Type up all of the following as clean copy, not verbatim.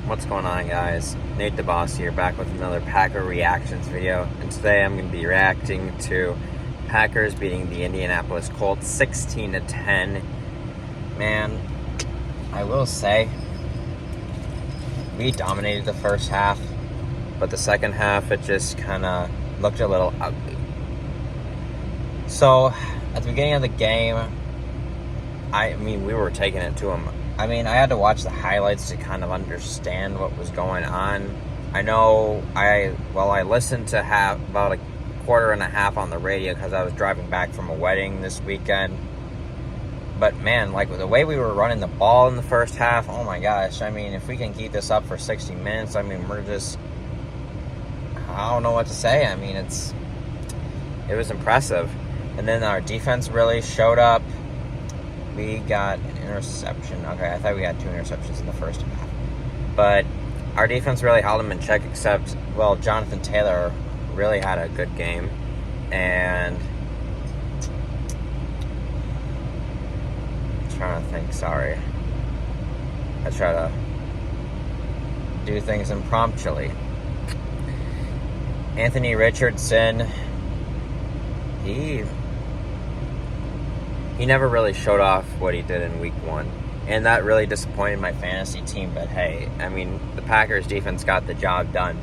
What's going on, guys? Nate the Boss here, back with another Packer reactions video. And today I'm going to be reacting to Packers beating the Indianapolis Colts 16-10. Man, I will say, we dominated the first half, but the second half it just kind of looked a little ugly. So, at the beginning of the game, we were taking it to them. I had to watch the highlights to kind of understand what was going on. I know I listened to about a quarter and a half on the radio because I was driving back from a wedding this weekend. But man, the way we were running the ball in the first half, oh my gosh. If we can keep this up for 60 minutes, we're just, I don't know what to say. It was impressive. And then our defense really showed up. We got an interception. Okay, I thought we had 2 interceptions in the first half. But our defense really held them in check, except, Jonathan Taylor really had a good game. And I'm trying to think, sorry. I try to do things impromptuly. Anthony Richardson, he never really showed off what he did in week 1. And that really disappointed my fantasy team. But hey, the Packers defense got the job done.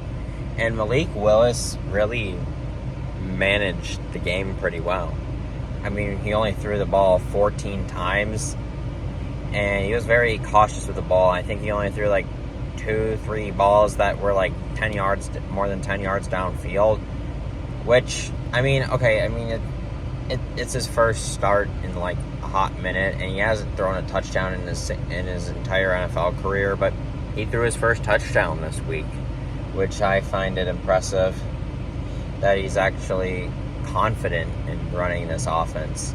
And Malik Willis really managed the game pretty well. He only threw the ball 14 times. And he was very cautious with the ball. I think he only threw 2-3 balls that were more than 10 yards downfield. Which, it's his first start in a hot minute, and he hasn't thrown a touchdown in his entire NFL career, but he threw his first touchdown this week, which I find it impressive that he's actually confident in running this offense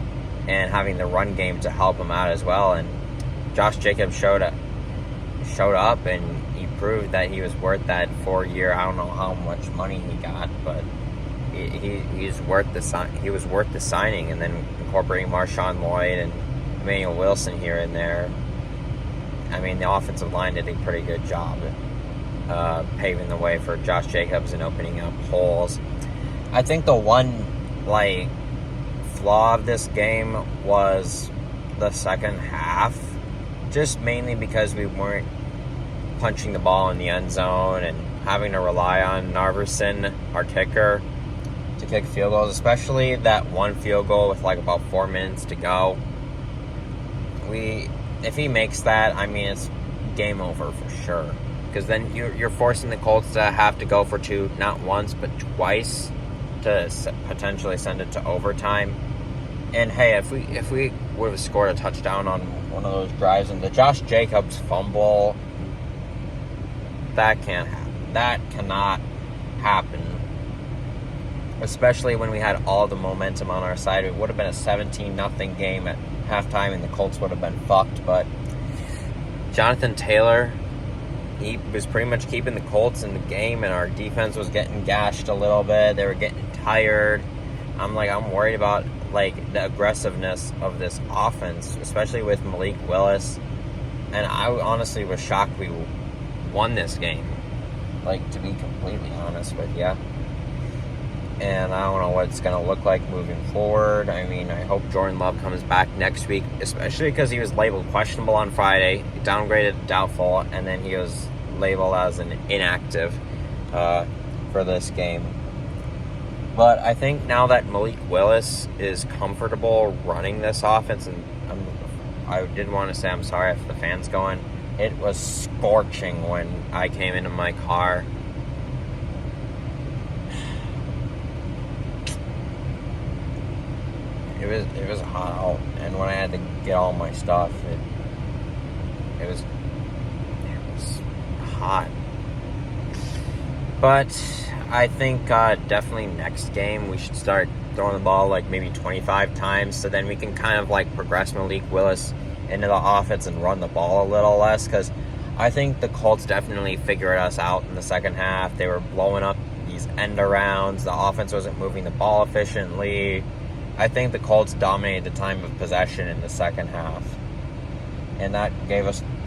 and having the run game to help him out as well. And Josh Jacobs showed up, and he proved that he was worth that 4-year. I don't know how much money he got, but he was worth the signing, and then incorporating Marshawn Lloyd and Emmanuel Wilson here and there. The offensive line did a pretty good job paving the way for Josh Jacobs and opening up holes. I think the one flaw of this game was the second half, just mainly because we weren't punching the ball in the end zone and having to rely on Narverson, our kicker, to kick field goals, especially that one field goal with about 4 minutes to go. If he makes that, it's game over for sure. Because then you're forcing the Colts to have to go for 2, not once, but twice, to potentially send it to overtime. And hey, if we would have scored a touchdown on one of those drives, and the Josh Jacobs fumble, that can't happen. That cannot happen. Especially when we had all the momentum on our side. It would have been a 17-0 game at halftime, and the Colts would have been fucked. But Jonathan Taylor, he was pretty much keeping the Colts in the game, and our defense was getting gashed a little bit. They were getting tired. I'm worried about the aggressiveness of this offense, especially with Malik Willis. And I honestly was shocked we won this game. To be completely honest with you. And I don't know what it's going to look like moving forward. I hope Jordan Love comes back next week, especially because he was labeled questionable on Friday, downgraded doubtful, and then he was labeled as an inactive for this game. But I think now that Malik Willis is comfortable running this offense, and I did want to say I'm sorry if the fans going. It was scorching when I came into my car. It was hot out, and when I had to get all my stuff, it was hot. But I think definitely next game we should start throwing the ball maybe 25 times, so then we can kind of progress Malik Willis into the offense and run the ball a little less, because I think the Colts definitely figured us out in the second half. They were blowing up these end arounds. The offense wasn't moving the ball efficiently. I think the Colts dominated the time of possession in the second half, and that gave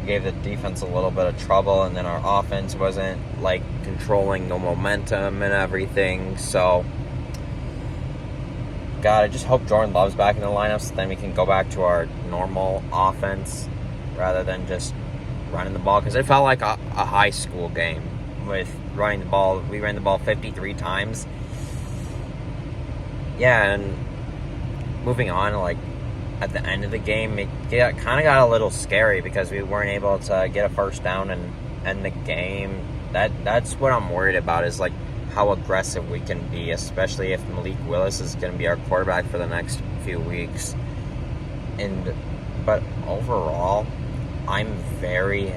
gave the defense a little bit of trouble, and then our offense wasn't like controlling the momentum and everything. So, God, I just hope Jordan Love's back in the lineup so then we can go back to our normal offense rather than just running the ball, because it felt like a high school game with running the ball. We ran the ball 53 times. Yeah, and moving on, like at the end of the game, it kind of got a little scary because we weren't able to get a first down and end the game. That's what I'm worried about, is like how aggressive we can be, especially if Malik Willis is going to be our quarterback for the next few weeks. But overall, I'm very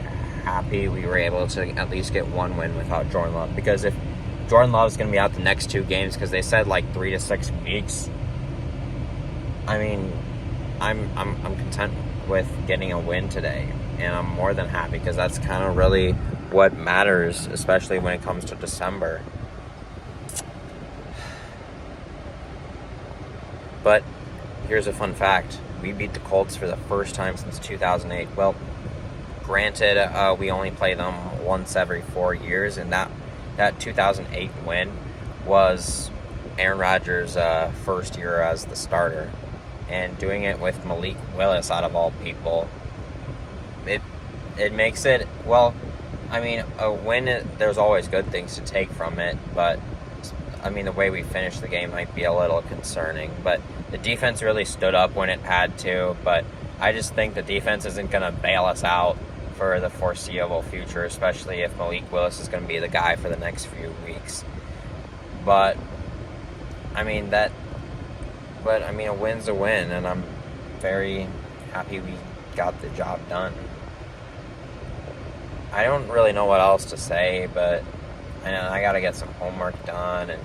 happy we were able to at least get one win without Jordan Love, because if Jordan Love is going to be out the next 2 games, because they said like 3 to 6 weeks, I mean, I'm content with getting a win today, and I'm more than happy, because that's kind of really what matters, especially when it comes to December. But here's a fun fact: we beat the Colts for the first time since 2008. Well, granted, we only play them once every 4 years, and that 2008 win was Aaron Rodgers' first year as the starter. And doing it with Malik Willis, out of all people, it makes it, well, I mean, a win, there's always good things to take from it, but I mean, the way we finished the game might be a little concerning. But the defense really stood up when it had to, but I just think the defense isn't going to bail us out for the foreseeable future, especially if Malik Willis is going to be the guy for the next few weeks. But I mean, a win's a win, and I'm very happy we got the job done. I don't really know what else to say, but I know I got to get some homework done and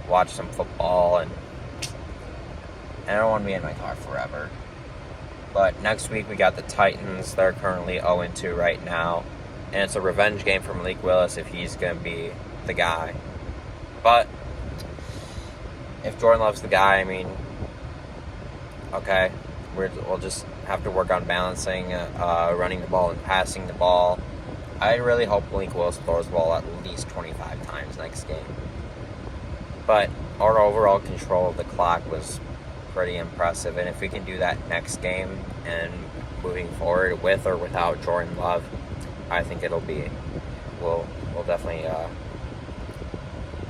watch some football, and I don't want to be in my car forever. But next week we got the Titans. They're currently 0-2 right now, and it's a revenge game for Malik Willis if he's going to be the guy. But if Jordan Love's the guy, I mean, okay, we'll just have to work on balancing running the ball and passing the ball. I really hope Malik Willis throws the ball at least 25 times next game. But our overall control of the clock was pretty impressive, and if we can do that next game and moving forward with or without Jordan Love, I think we'll definitely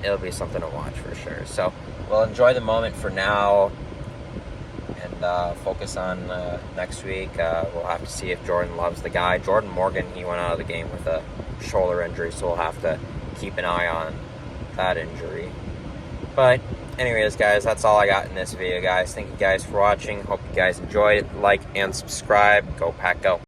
it'll be something to watch for sure. So we'll enjoy the moment for now and focus on next week. We'll have to see if Jordan Love's the guy. Jordan Morgan, he went out of the game with a shoulder injury, so we'll have to keep an eye on that injury. But anyways, guys, that's all I got in this video, guys. Thank you guys for watching. Hope you guys enjoyed it. Like and subscribe. Go Pack Go.